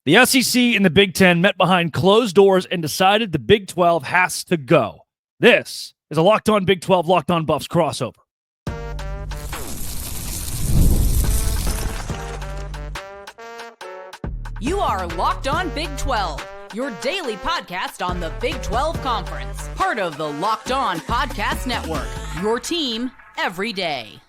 The SEC and the Big Ten met behind closed doors and decided the Big 12 has to go. This is a Locked On Big 12, Locked On Buffs crossover. You are Locked On Big 12, your daily podcast on the Big 12 Conference. Part of the Locked On Podcast Network, your team every day.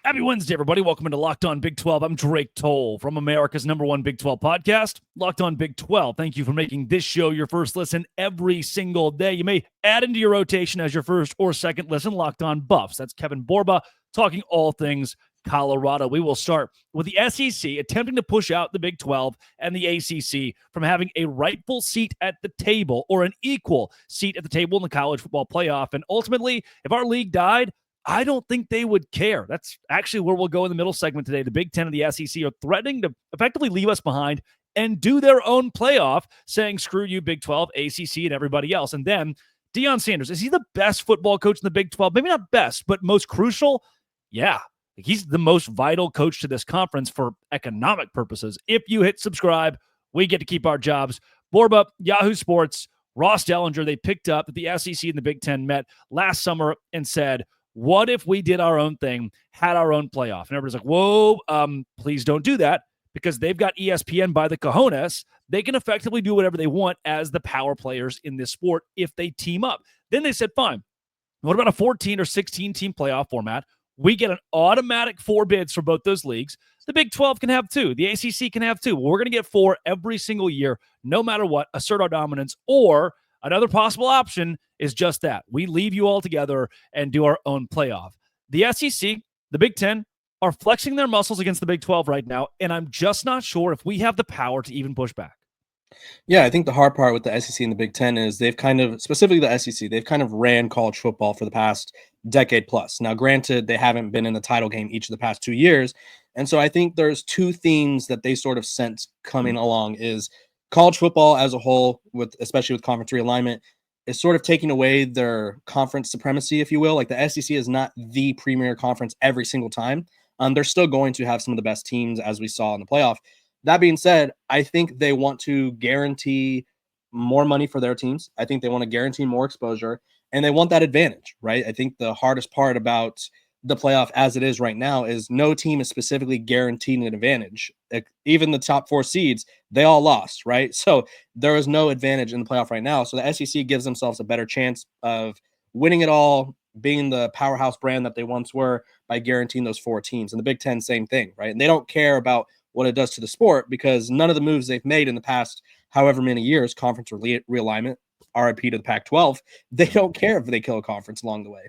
Happy Wednesday, everybody. Welcome into Locked On Big 12. I'm Drake Toll from America's #1 Big 12 podcast, Locked On Big 12. Thank you for making this show your first listen every single day. You may add into your rotation as your first or second listen, Locked On Buffs. That's Kevin Borba talking all things Colorado. We will start with the SEC attempting to push out the Big 12 and the ACC from having a rightful seat at the table or an equal seat at the table in the college football playoff. And ultimately, if our league died, I don't think they would care. That's actually where we'll go in the middle segment today. The Big Ten and the SEC are threatening to effectively leave us behind and do their own playoff, saying, screw you, Big 12, ACC, and everybody else. And then Deion Sanders, is he the best football coach in the Big 12? Maybe not best, but most crucial? Yeah. He's the most vital coach to this conference for economic purposes. If you hit subscribe, we get to keep our jobs. Borba, Yahoo Sports, Ross Dellinger, they picked up that the SEC and the Big Ten met last summer and said, what if we did our own thing, had our own playoff? And everybody's like, whoa, please don't do that, because they've got ESPN by the cojones. They can effectively do whatever they want as the power players in this sport if they team up. Then they said, fine, what about a 14 or 16 team playoff format? We get an automatic 4 bids for both those leagues. The Big 12 can have 2. The ACC can have 2. Well, we're going to get 4 every single year, no matter what, assert our dominance. Or another possible option is just that. We leave you all together and do our own playoff. The SEC, the Big 10, are flexing their muscles against the Big 12 right now, and I'm just not sure if we have the power to even push back. Yeah, I think the hard part with the SEC and the Big Ten is they've kind of, specifically the SEC, they've kind of ran college football for the past decade plus. Now, granted, they haven't been in the title game each of the past 2 years. And so I think there's 2 themes that they sort of sense coming along is college football as a whole, especially with conference realignment, is sort of taking away their conference supremacy, if you will. Like the SEC is not the premier conference every single time. They're still going to have some of the best teams, as we saw in the playoff. That being said, I think they want to guarantee more money for their teams. I think they want to guarantee more exposure, and they want that advantage, right? I think the hardest part about the playoff as it is right now is no team is specifically guaranteeing an advantage. Even the top 4 seeds, they all lost, right? So there is no advantage in the playoff right now. So the SEC gives themselves a better chance of winning it all, being the powerhouse brand that they once were by guaranteeing those 4 teams. And the Big Ten, same thing, right? And they don't care about what it does to the sport because none of the moves they've made in the past however many years, conference realignment, RIP to the Pac-12, they don't care if they kill a conference along the way.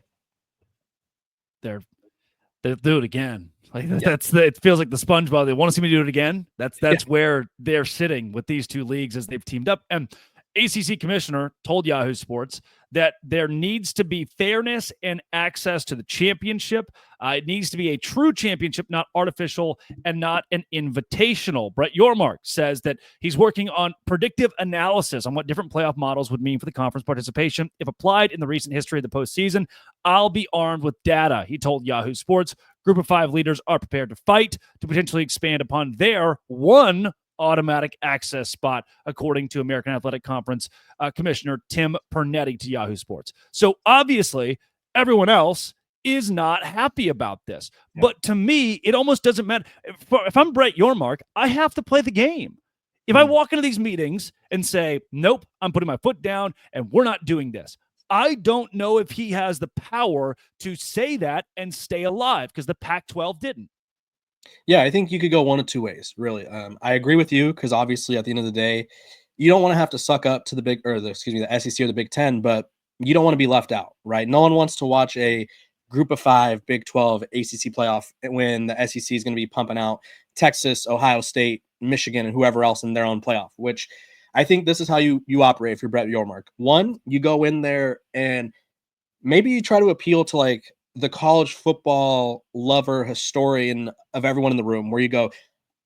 They'll do it again. Like it feels like the SpongeBob. They want to see me do it again. That's where they're sitting with these 2 leagues as they've teamed up. And ACC commissioner told Yahoo Sports that there needs to be fairness and access to the championship. It needs to be a true championship, not artificial and not an invitational. Brett Yormark says that he's working on predictive analysis on what different playoff models would mean for the conference participation. If applied in the recent history of the postseason, I'll be armed with data, he told Yahoo Sports. Group of 5 leaders are prepared to fight to potentially expand upon their one automatic access spot, according to American Athletic Conference Commissioner Tim Pernetti to Yahoo Sports. So obviously, everyone else is not happy about this. Yeah. But to me, it almost doesn't matter. If I'm Brett Yormark, I have to play the game. If I walk into these meetings and say, nope, I'm putting my foot down and we're not doing this, I don't know if he has the power to say that and stay alive because the Pac-12 didn't. Yeah, I think you could go one of 2 ways, really. I agree with you because obviously at the end of the day, you don't want to have to suck up to the SEC or the Big Ten, but you don't want to be left out, right? No one wants to watch a Group of 5 Big 12 ACC playoff when the SEC is going to be pumping out Texas, Ohio State, Michigan, and whoever else in their own playoff, which I think this is how you operate if you're Brett Yormark. One, you go in there and maybe you try to appeal to like the college football lover historian of everyone in the room where you go,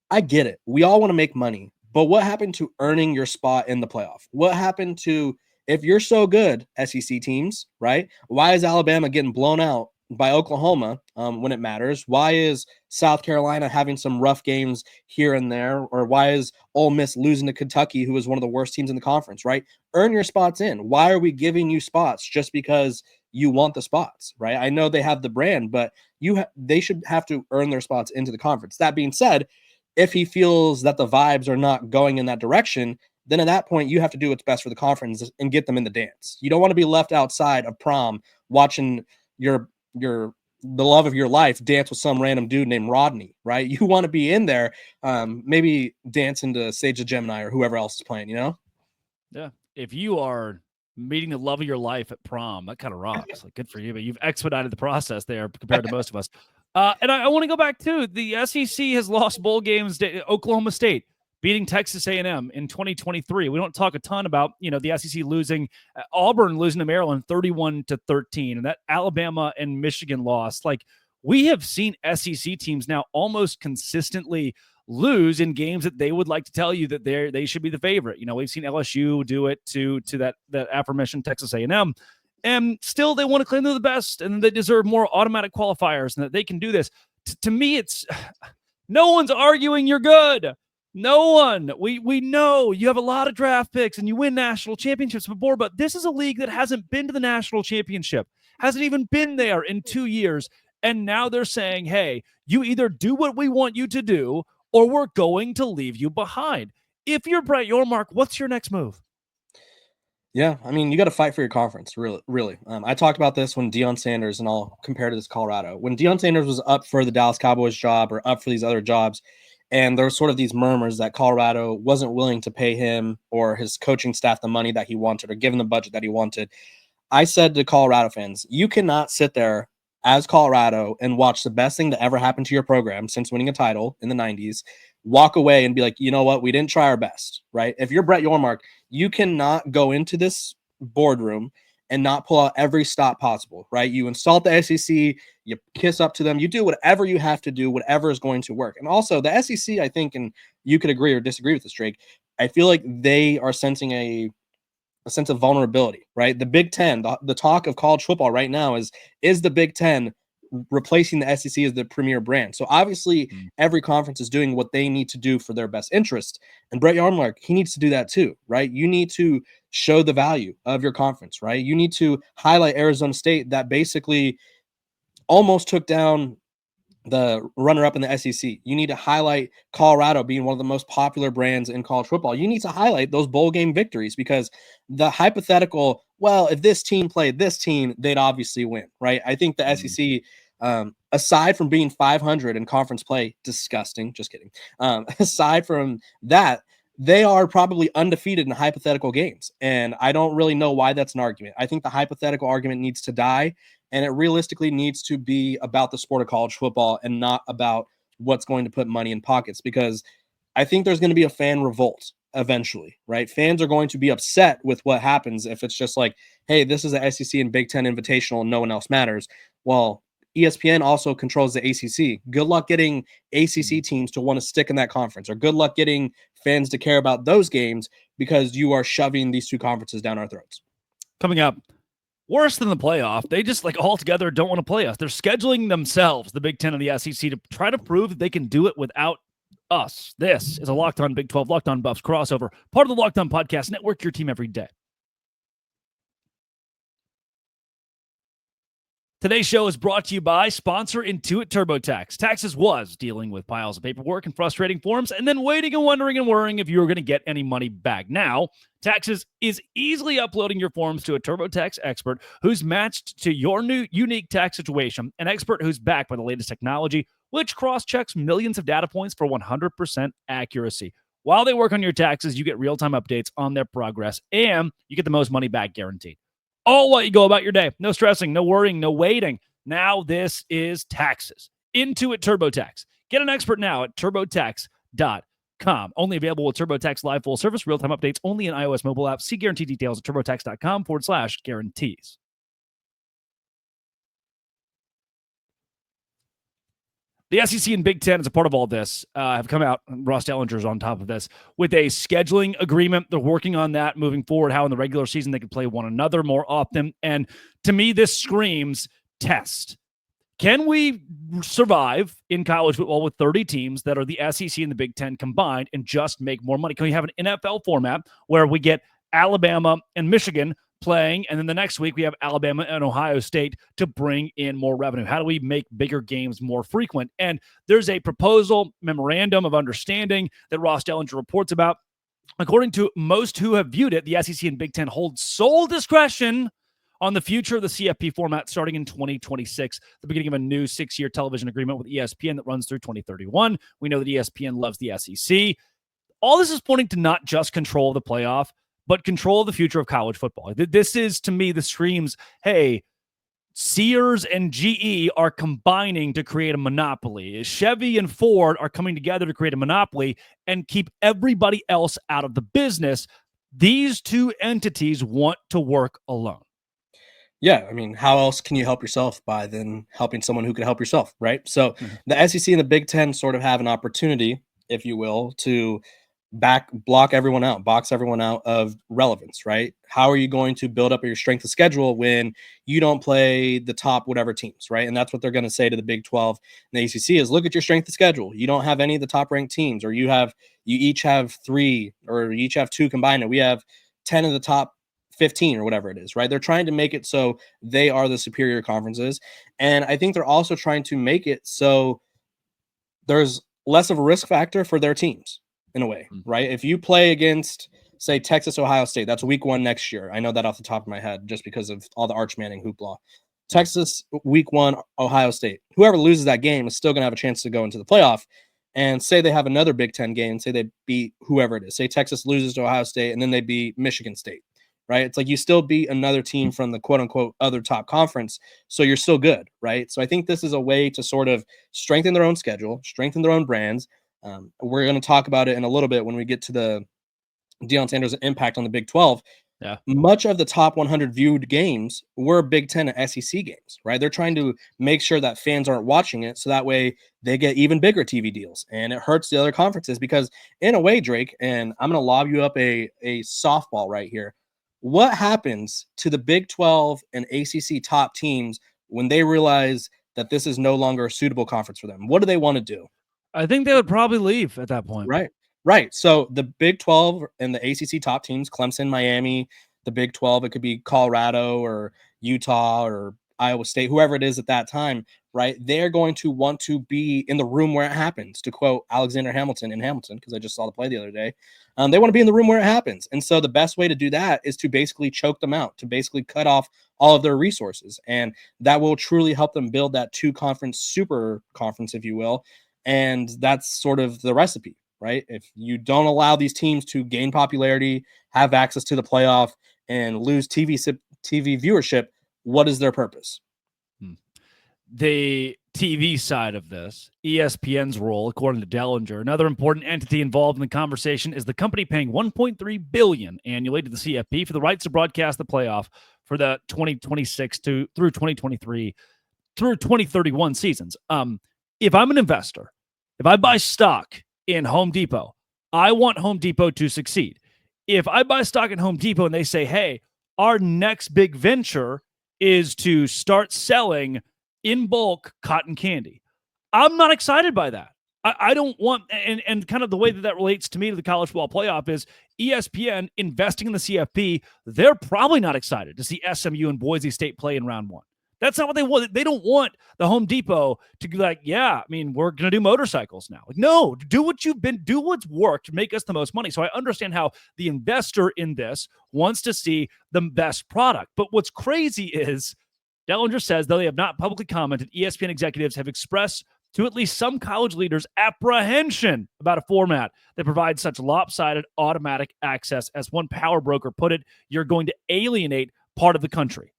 I get it. We all want to make money, but what happened to earning your spot in the playoff? What happened to, if you're so good, SEC teams, right? Why is Alabama getting blown out by Oklahoma when it matters? Why is South Carolina having some rough games here and there? Or why is Ole Miss losing to Kentucky, who is one of the worst teams in the conference, right? Earn your spots in. Why are we giving you spots just because you want the spots, right? I know they have the brand, but they should have to earn their spots into the conference. That being said, if he feels that the vibes are not going in that direction, then at that point, you have to do what's best for the conference and get them in the dance. You don't want to be left outside of prom watching the love of your life dance with some random dude named Rodney, right? You want to be in there, maybe dancing to Sage of Gemini or whoever else is playing, Yeah. If you are meeting the love of your life at prom, that kind of rocks. Like, good for you, but you've expedited the process there compared to most of us. And I want to go back to the SEC has lost bowl games to Oklahoma State beating Texas A&M in 2023. We don't talk a ton about, the SEC losing, Auburn losing to Maryland 31-13, and that Alabama and Michigan loss. Like, we have seen SEC teams now almost consistently lose in games that they would like to tell you that they should be the favorite. We've seen LSU do it to that aforementioned Texas A&M, and still they want to claim they're the best and they deserve more automatic qualifiers and that they can do this. To me, it's no one's arguing you're good. No one. We know you have a lot of draft picks and you win national championships before, but this is a league that hasn't been to the national championship, hasn't even been there in 2 years. And now they're saying, hey, you either do what we want you to do or we're going to leave you behind. If you're Brett Yormark, what's your next move? Yeah, I mean, you got to fight for your conference, really. I talked about this when Deion Sanders, and I'll compare to this Colorado. When Deion Sanders was up for the Dallas Cowboys job or up for these other jobs, and there were sort of these murmurs that Colorado wasn't willing to pay him or his coaching staff the money that he wanted or give him the budget that he wanted, I said to Colorado fans, you cannot sit there as Colorado and watch the best thing to ever happen to your program since winning a title in the 90s, walk away and be like, you know what, we didn't try our best, right? If you're Brett Yormark, you cannot go into this boardroom and not pull out every stop possible, right? You insult the SEC, you kiss up to them, you do whatever you have to do, whatever is going to work. And also the SEC, I think, and you could agree or disagree with this, Drake, I feel like they are sensing a sense of vulnerability, right? The Big Ten, the talk of college football right now is the Big Ten replacing the SEC as the premier brand. So obviously every conference is doing what they need to do for their best interest. And Brett Yormark, he needs to do that too, right? You need to show the value of your conference, right? You need to highlight Arizona State that basically almost took down the runner-up in the SEC. You need to highlight Colorado being one of the most popular brands in college football. You need to highlight those bowl game victories because the hypothetical, well, if this team played this team, they'd obviously win, right? I think the SEC, aside from being 500 in conference play, disgusting, just kidding. Aside from that, they are probably undefeated in hypothetical games. And I don't really know why that's an argument. I think the hypothetical argument needs to die. And it realistically needs to be about the sport of college football and not about what's going to put money in pockets, because I think there's going to be a fan revolt eventually, right? Fans are going to be upset with what happens if it's just like, hey, this is the SEC and Big Ten Invitational and no one else matters. Well, ESPN also controls the ACC. Good luck getting ACC teams to want to stick in that conference, or good luck getting fans to care about those games because you are shoving these two conferences down our throats. Coming up, worse than the playoff, they just altogether don't want to play us. They're scheduling themselves, the Big Ten and the SEC, to try to prove that they can do it without us. This is a Locked On Big 12, Locked On Buffs crossover, part of the Locked On Podcast Network, your team every day. Today's show is brought to you by sponsor Intuit TurboTax. Taxes was dealing with piles of paperwork and frustrating forms, and then waiting and wondering and worrying if you were going to get any money back. Now, Taxes is easily uploading your forms to a TurboTax expert who's matched to your new unique tax situation, an expert who's backed by the latest technology, which cross-checks millions of data points for 100% accuracy. While they work on your taxes, you get real-time updates on their progress, and you get the most money back guaranteed. All while you go about your day. No stressing, no worrying, no waiting. Now this is Taxes. Intuit TurboTax. Get an expert now at TurboTax.com. Only available with TurboTax Live Full Service. Real-time updates only in iOS mobile apps. See guarantee details at TurboTax.com/guarantees. The SEC and Big Ten, as a part of all this, have come out, Ross Dellinger's on top of this, with a scheduling agreement. They're working on that moving forward, how in the regular season they could play one another more often. And to me, this screams test. Can we survive in college football with 30 teams that are the SEC and the Big Ten combined and just make more money? Can we have an NFL format where we get Alabama and Michigan playing, and then the next week we have Alabama and Ohio State to bring in more revenue? How do we make bigger games more frequent? And there's a proposal memorandum of understanding that Ross Dellinger reports about. According to most who have viewed it, the SEC and Big Ten hold sole discretion on the future of the CFP format starting in 2026, the beginning of a new 6-year television agreement with ESPN that runs through 2031. We know that ESPN loves the SEC. All this is pointing to not just control of the playoff, but control of the future of college football. This is, to me, the screams, hey, Sears and GE are combining to create a monopoly. Chevy and Ford are coming together to create a monopoly and keep everybody else out of the business. These two entities want to work alone. Yeah, I mean, how else can you help yourself by then helping someone who can help yourself, right? So the SEC and the Big Ten sort of have an opportunity, if you will, to box everyone out of relevance, right? How are you going to build up your strength of schedule when you don't play the top whatever teams, right? And that's what they're going to say to the Big 12 and the ACC is, look at your strength of schedule. You don't have any of the top ranked teams, or you each have 3, or you each have 2 combined, and we have 10 of the top 15 or whatever it is, right? They're trying to make it so they are the superior conferences. And I think they're also trying to make it so there's less of a risk factor for their teams in a way, right? If you play against, say, Texas, Ohio State, that's week 1 next year. I know that off the top of my head just because of all the Arch Manning hoopla. Texas, week 1, Ohio State. Whoever loses that game is still going to have a chance to go into the playoff. And say they have another Big Ten game, say they beat whoever it is. Say Texas loses to Ohio State and then they beat Michigan State. Right? It's like you still beat another team from the quote unquote other top conference. So you're still good. Right? So I think this is a way to sort of strengthen their own schedule, strengthen their own brands. We're going to talk about it in a little bit when we get to the Deion Sanders' impact on the Big 12. Yeah. Much of the top 100 viewed games were Big 10 and SEC games, right? They're trying to make sure that fans aren't watching it so that way they get even bigger TV deals. And it hurts the other conferences because in a way, Drake, and I'm going to lob you up a softball right here. What happens to the Big 12 and ACC top teams when they realize that this is no longer a suitable conference for them? What do they want to do? I think they would probably leave at that point. Right. So the Big 12 and the ACC top teams, Clemson, Miami, the Big 12, it could be Colorado or Utah or Iowa State, whoever it is at that time, right? They're going to want to be in the room where it happens, to quote Alexander Hamilton in Hamilton, because I just saw the play the other day. They want to be in the room where it happens. And so the best way to do that is to basically choke them out, to basically cut off all of their resources. And that will truly help them build that 2-conference super conference, if you will. And that's sort of the recipe, right? If you don't allow these teams to gain popularity, have access to the playoff, and lose TV viewership, what is their purpose? The TV side of this, ESPN's role, according to Dellinger, another important entity involved in the conversation is the company paying $1.3 billion annually to the CFP for the rights to broadcast the playoff for the 2026 through 2023 through 2031 seasons. If I'm an investor, if I buy stock in Home Depot, I want Home Depot to succeed. If I buy stock in Home Depot and they say, hey, our next big venture is to start selling in bulk cotton candy, I'm not excited by that. I don't want, and kind of the way that relates to me to the college football playoff is ESPN investing in the CFP. They're probably not excited to see SMU and Boise State play in round 1. That's not what they want. They don't want the Home Depot to be like, yeah, I mean, we're going to do motorcycles now. Like, no, do what's worked to make us the most money. So I understand how the investor in this wants to see the best product. But what's crazy is Dellinger says, though they have not publicly commented, ESPN executives have expressed to at least some college leaders apprehension about a format that provides such lopsided automatic access. As one power broker put it, you're going to alienate part of the country.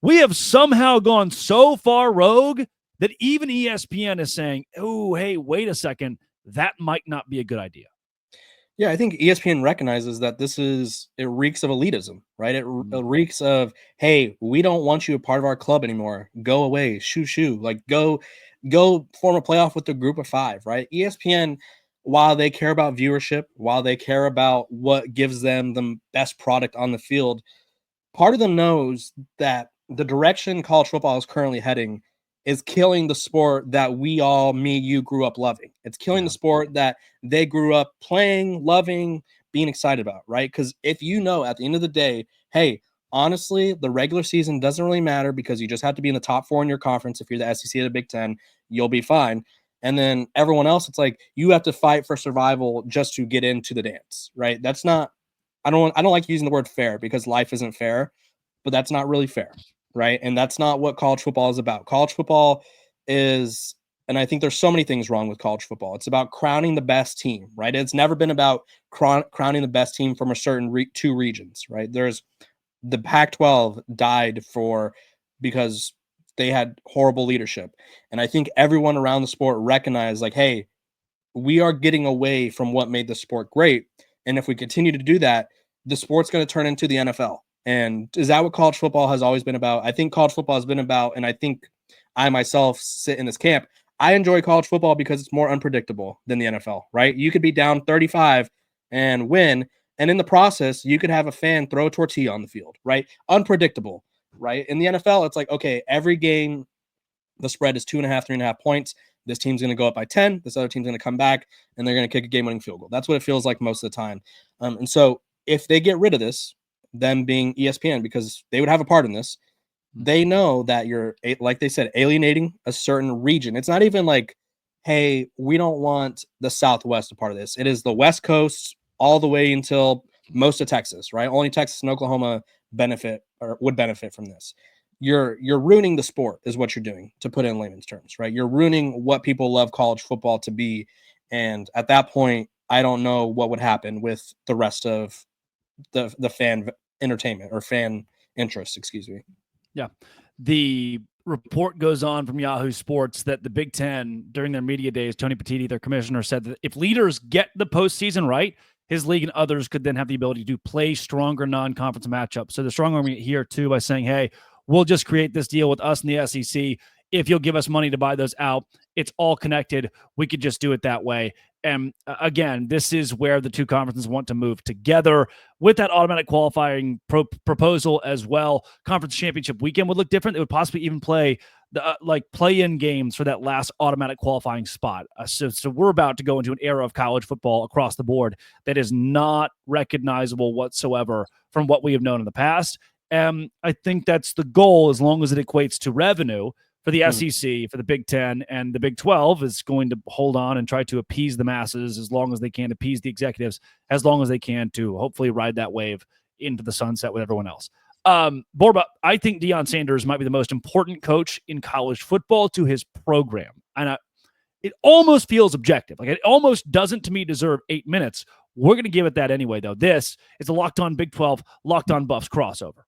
We have somehow gone so far rogue that even ESPN is saying, oh, hey, wait a second, that might not be a good idea. Yeah, I think ESPN recognizes that it reeks of elitism, right? It reeks of, hey, we don't want you a part of our club anymore. Go away, shoo. Like, go form a playoff with the group of 5, right? ESPN, while they care about viewership, while they care about what gives them the best product on the field, part of them knows that the direction college football is currently heading is killing the sport that you grew up loving. It's killing the sport that they grew up playing, loving, being excited about, right? Because if you know at the end of the day, hey, honestly, the regular season doesn't really matter because you just have to be in the top 4 in your conference. If you're the SEC or the Big Ten, you'll be fine. And then everyone else, it's like you have to fight for survival just to get into the dance, right? That's not, I don't like using the word fair because life isn't fair, but that's not really fair, right? And that's not what college football is about. College football is, and I think there's so many things wrong with college football. It's about crowning the best team, right? It's never been about crowning the best team from a certain 2 regions, right? There's the Pac-12 died because they had horrible leadership. And I think everyone around the sport recognized like, hey, we are getting away from what made the sport great. And if we continue to do that, the sport's going to turn into the NFL. And is that what college football has always been about? I think college football has been about, and I think I myself sit in this camp, I enjoy college football because it's more unpredictable than the NFL, right? You could be down 35 and win, and in the process, you could have a fan throw a tortilla on the field, right? Unpredictable, right? In the NFL, it's like, okay, every game, the spread is 2.5, 3.5 points. This team's going to go up by 10. This other team's going to come back, and they're going to kick a game-winning field goal. That's what it feels like most of the time. And so if they get rid of this, them being ESPN, because they would have a part in this, they know that you're, like they said, alienating a certain region. It's not even like, hey, we don't want the Southwest a part of this. It is the West Coast all the way until most of Texas, right? Only Texas and Oklahoma would benefit from this. You're ruining the sport is what you're doing, to put it in layman's terms, right? You're ruining what people love college football to be. And at that point, I don't know what would happen with the rest of the fan entertainment or fan interest, excuse me. Yeah. The report goes on from Yahoo Sports that the Big Ten, during their media days, Tony Petitti, their commissioner, said that if leaders get the postseason right, his league and others could then have the ability to play stronger non-conference matchups. So the strong arm here too by saying, hey, we'll just create this deal with us and the SEC. If you'll give us money to buy those out, it's all connected. We could just do it that way. And again, this is where the 2 conferences want to move together with that automatic qualifying proposal as well. Conference championship weekend would look different. They would possibly even play the play-in games for that last automatic qualifying spot. So we're about to go into an era of college football across the board that is not recognizable whatsoever from what we have known in the past. And I think that's the goal, as long as it equates to revenue. For the SEC, for the Big Ten, and the Big 12 is going to hold on and try to appease the masses as long as they can, appease the executives as long as they can, to hopefully ride that wave into the sunset with everyone else. Borba, I think Deion Sanders might be the most important coach in college football to his program. And it almost feels objective. Like, it almost doesn't, to me, deserve 8 minutes. We're going to give it that anyway, though. This is a Locked On Big 12, Locked On Buffs crossover.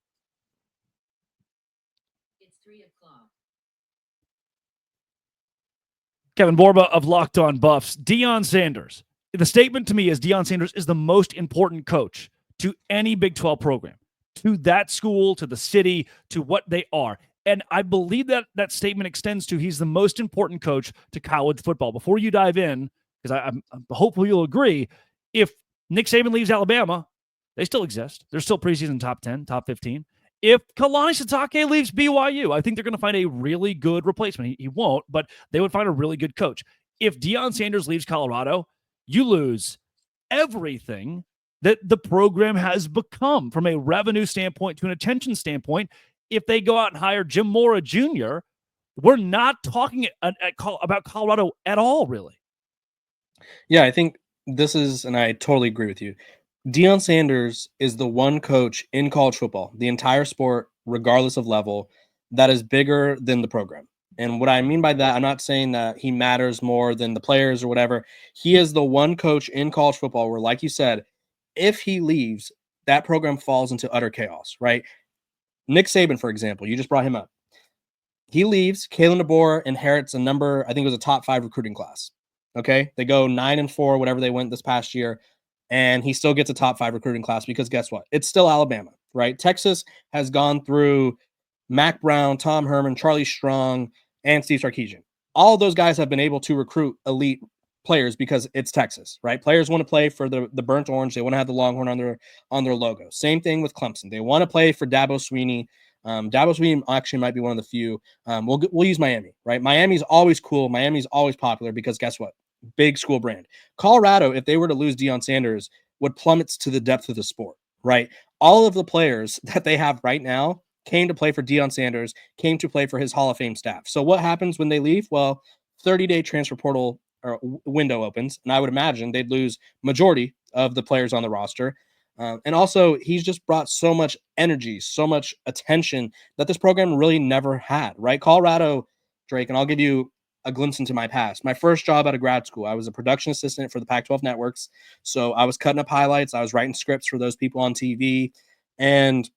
Kevin Borba of Locked On Buffs. Deion Sanders. The statement to me is Deion Sanders is the most important coach to any Big 12 program, to that school, to the city, to what they are. And I believe that that statement extends to he's the most important coach to college football. Before you dive in, because I'm hopefully you'll agree, if Nick Saban leaves Alabama, they still exist. They're still preseason top 10, top 15. If Kalani Sitake leaves BYU, I think they're going to find a really good replacement. He won't, but they would find a really good coach. If Deion Sanders leaves Colorado, you lose everything that the program has become from a revenue standpoint to an attention standpoint. If they go out and hire Jim Mora Jr., we're not talking about Colorado at all, really. Yeah, I think this is, and I totally agree with you, Deion Sanders is the one coach in college football, the entire sport, regardless of level, that is bigger than the program. And what I mean by that, I'm not saying that he matters more than the players or whatever. He is the one coach in college football where, like you said, if he leaves, that program falls into utter chaos, right? Nick Saban, for example, you just brought him up. He leaves, Kalen DeBoer inherits a number, I think it was a top 5 recruiting class. Okay, they go 9-4, whatever they went this past year. And he still gets a top 5 recruiting class because guess what? It's still Alabama, right? Texas has gone through Mac Brown, Tom Herman, Charlie Strong, and Steve Sarkisian. All of those guys have been able to recruit elite players because it's Texas, right? Players want to play for the burnt orange. They want to have the Longhorn on their logo. Same thing with Clemson. They want to play for Dabo Swinney. Dabo Swinney actually might be one of the few. We'll use Miami, right? Miami's always cool. Miami's always popular because guess what? Big school brand. Colorado, if they were to lose Deion Sanders, would plummet to the depth of the sport, right? All of the players that they have right now came to play for Deion Sanders, came to play for his Hall of Fame staff. So what happens when they leave? Well, 30-day transfer portal or window opens, and I would imagine they'd lose majority of the players on the roster. And also, he's just brought so much energy, so much attention that this program really never had, right? Colorado, Drake, and I'll give you a glimpse into my past. My first job out of grad school, I was a production assistant for the Pac-12 networks. So I was cutting up highlights. I was writing scripts for those people on TV. And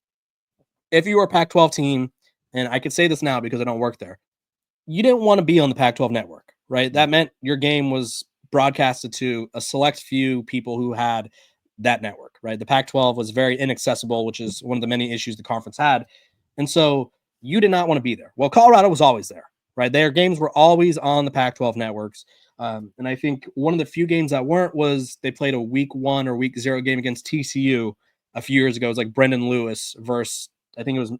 if you were a Pac-12 team, and I could say this now because I don't work there, you didn't want to be on the Pac-12 network, right? That meant your game was broadcasted to a select few people who had that network, right? The Pac-12 was very inaccessible, which is one of the many issues the conference had. And so you did not want to be there. Well, Colorado was always there, right? Their games were always on the Pac-12 networks. And I think one of the few games that weren't was they played a week 1 or week 0 game against TCU a few years ago. It was like Brendan Lewis versus, I think it was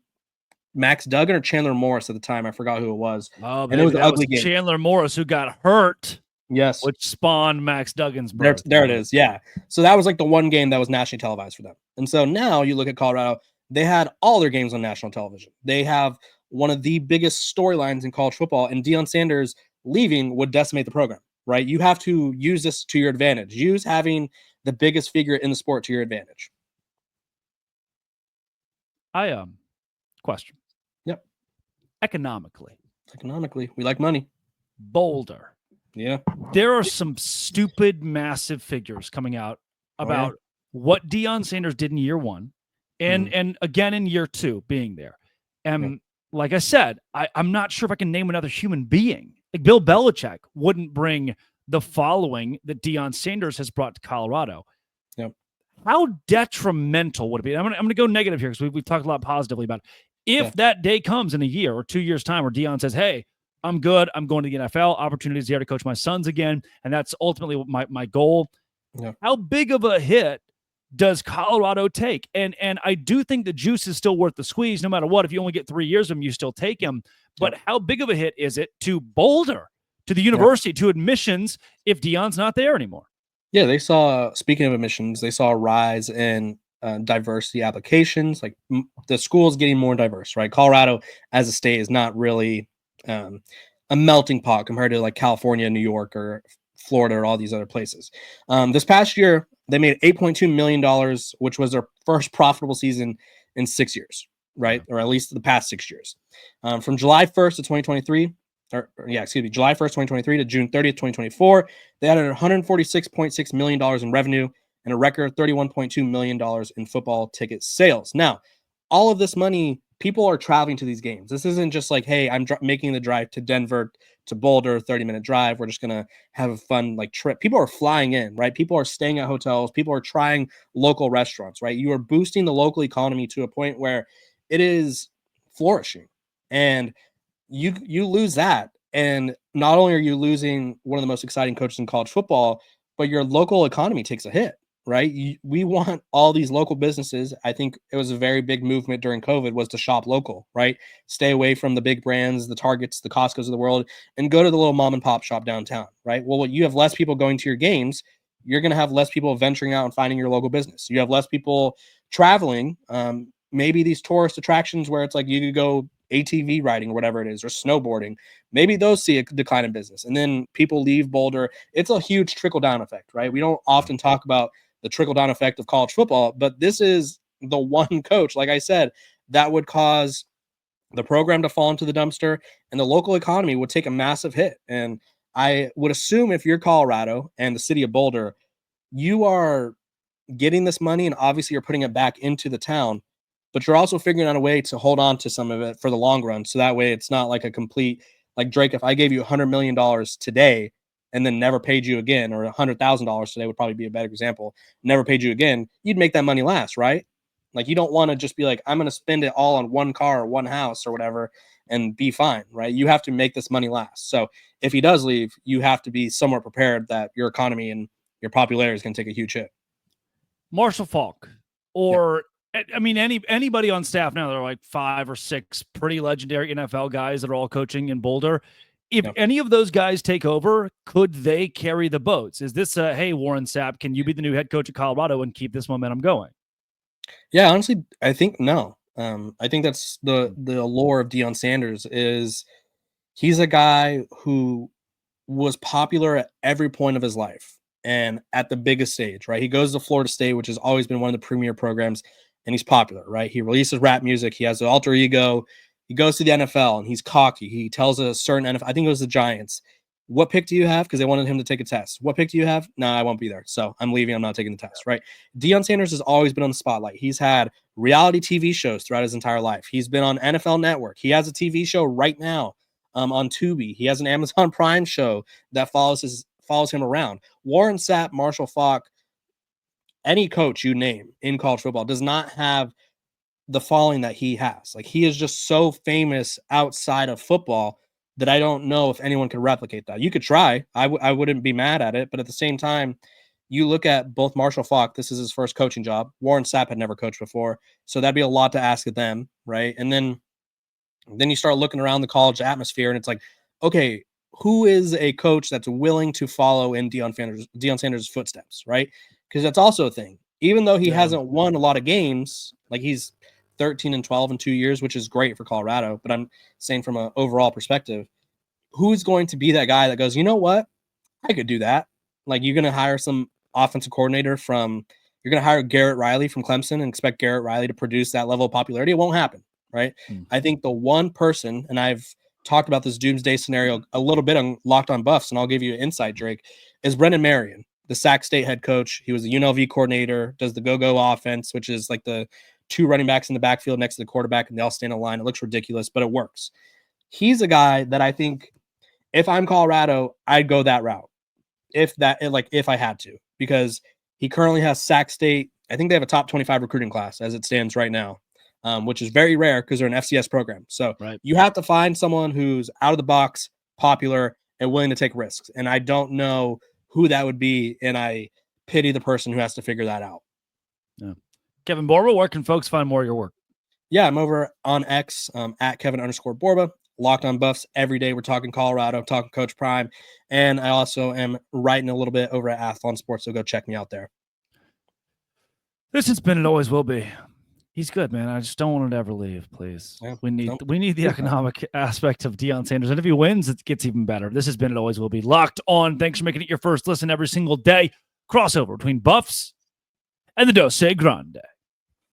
Max Duggan or Chandler Morris at the time. I forgot who it was. Oh, and it was an ugly game. Chandler Morris who got hurt. Yes. Which spawned Max Duggan's birth. There it is. Yeah. So that was like the one game that was nationally televised for them. And so now you look at Colorado, they had all their games on national television. They have one of the biggest storylines in college football, and Deion Sanders leaving would decimate the program, right? You have to use this to your advantage. Use having the biggest figure in the sport to your advantage. Question. Yep. Economically, we like money. Boulder. Yeah. There are some stupid, massive figures coming out about what Deion Sanders did in year 1 and again in year 2 being there. And like I said, I'm not sure if I can name another human being. Like Bill Belichick wouldn't bring the following that Deion Sanders has brought to Colorado. Yep. How detrimental would it be? I'm going to go negative here because we've talked a lot positively about it. If that day comes in a year or 2 years' time where Deion says, hey, I'm good. I'm going to the NFL. Opportunities there to coach my sons again. And that's ultimately my goal. Yeah. How big of a hit does Colorado take? And I do think the juice is still worth the squeeze no matter what. If you only get 3 years of him, you still take him. But how big of a hit is it to Boulder, to the university, to admissions if Deion's not there anymore? Yeah, they saw, speaking of admissions, they saw a rise in diversity applications. Like the school is getting more diverse, right? Colorado as a state is not really a melting pot compared to like California, New York, or Florida, or all these other places. This past year, they made $8.2 million, which was their first profitable season in 6 years, right? Or at least the past 6 years. From July 1st to 2023, July 1st, 2023 to June 30th, 2024, they had $146.6 million in revenue and a record $31.2 million in football ticket sales. Now, all of this money, people are traveling to these games. This isn't just like, hey, I'm making the drive to Denver to Boulder, 30-minute drive. We're just going to have a fun like trip. People are flying in, right? People are staying at hotels. People are trying local restaurants, right? You are boosting the local economy to a point where it is flourishing. And you lose that. And not only are you losing one of the most exciting coaches in college football, but your local economy takes a hit. Right. We want all these local businesses. I think it was a very big movement during COVID was to shop local, right? Stay away from the big brands, the Targets, the Costcos of the world, and go to the little mom and pop shop downtown, right? Well, you have less people going to your games. You're going to have less people venturing out and finding your local business. You have less people traveling. Maybe these tourist attractions where it's like you could go ATV riding or whatever it is, or snowboarding. Maybe those see a decline in business. And then people leave Boulder. It's a huge trickle-down effect, right? We don't often talk about the trickle-down effect of college football, but this is the one coach, like I said, that would cause the program to fall into the dumpster and the local economy would take a massive hit. And I would assume if you're Colorado and the city of Boulder, you are getting this money and obviously you're putting it back into the town, but you're also figuring out a way to hold on to some of it for the long run. So that way it's not like a complete, like Drake, if I gave you $100 million today and then never paid you again, or $100,000 today would probably be a better example, never paid you again, you'd make that money last, right? Like you don't want to just be like, I'm going to spend it all on one car or one house or whatever and be fine, right? You have to make this money last. So if he does leave, you have to be somewhat prepared that your economy and your popularity is going to take a huge hit. Marshall Faulk or I mean, anybody on staff now, there are like 5 or 6 pretty legendary NFL guys that are all coaching in Boulder. If any of those guys take over, could they carry the boats? Is this hey, Warren Sapp, can you be the new head coach at Colorado and keep this momentum going? Yeah, honestly, I think no. I think that's the allure of Deion Sanders is he's a guy who was popular at every point of his life and at the biggest stage, right? He goes to Florida State, which has always been one of the premier programs, and he's popular, right? He releases rap music. He has an alter ego. He goes to the NFL and he's cocky. He tells a certain NFL, I think it was the Giants, what pick do you have? Because they wanted him to take a test. What pick do you have? No, I won't be there. So I'm leaving. I'm not taking the test, right? Deion Sanders has always been on the spotlight. He's had reality TV shows throughout his entire life. He's been on NFL Network. He has a TV show right now on Tubi. He has an Amazon Prime show that follows him around. Warren Sapp, Marshall Faulk, any coach you name in college football does not have the following that he has. Like, he is just so famous outside of football that I don't know if anyone could replicate that. You could try. I wouldn't be mad at it. But at the same time, you look at both Marshall Faulk, this is his first coaching job. Warren Sapp had never coached before. So that'd be a lot to ask of them, right? And then you start looking around the college atmosphere and it's like, okay, who is a coach that's willing to follow in Deion Sanders' footsteps, right? Because that's also a thing. Even though he hasn't won a lot of games, like he's 13-12 in 2 years, which is great for Colorado. But I'm saying from an overall perspective, who's going to be that guy that goes, you know what? I could do that. Like, you're going to hire some offensive coordinator you're going to hire Garrett Riley from Clemson and expect Garrett Riley to produce that level of popularity. It won't happen, right? I think the one person, and I've talked about this doomsday scenario a little bit on Locked On Buffs, and I'll give you an insight, Drake, is Brendan Marion, the Sac State head coach. He was a UNLV coordinator, does the go-go offense, which is like the 2 running backs in the backfield next to the quarterback, and they all stand in line. It looks ridiculous, but it works. He's a guy that I think if I'm Colorado, I'd go that route. If I had to, because he currently has Sac State. I think they have a top 25 recruiting class as it stands right now, which is very rare because they're an FCS program. So You have to find someone who's out of the box, popular, and willing to take risks. And I don't know who that would be, and I pity the person who has to figure that out. Yeah. Kevin Borba, where can folks find more of your work? Yeah, I'm over on X at Kevin_Borba. Locked On Buffs every day. We're talking Colorado, talking Coach Prime, and I also am writing a little bit over at Athlon Sports, so go check me out there. This has been and always will be. He's good, man. I just don't want him to ever leave, please. Yeah, we need the economic aspect of Deion Sanders, and if he wins, it gets even better. This has been and always will be Locked On. Thanks for making it your first listen every single day. Crossover between Buffs and the Dose Grande.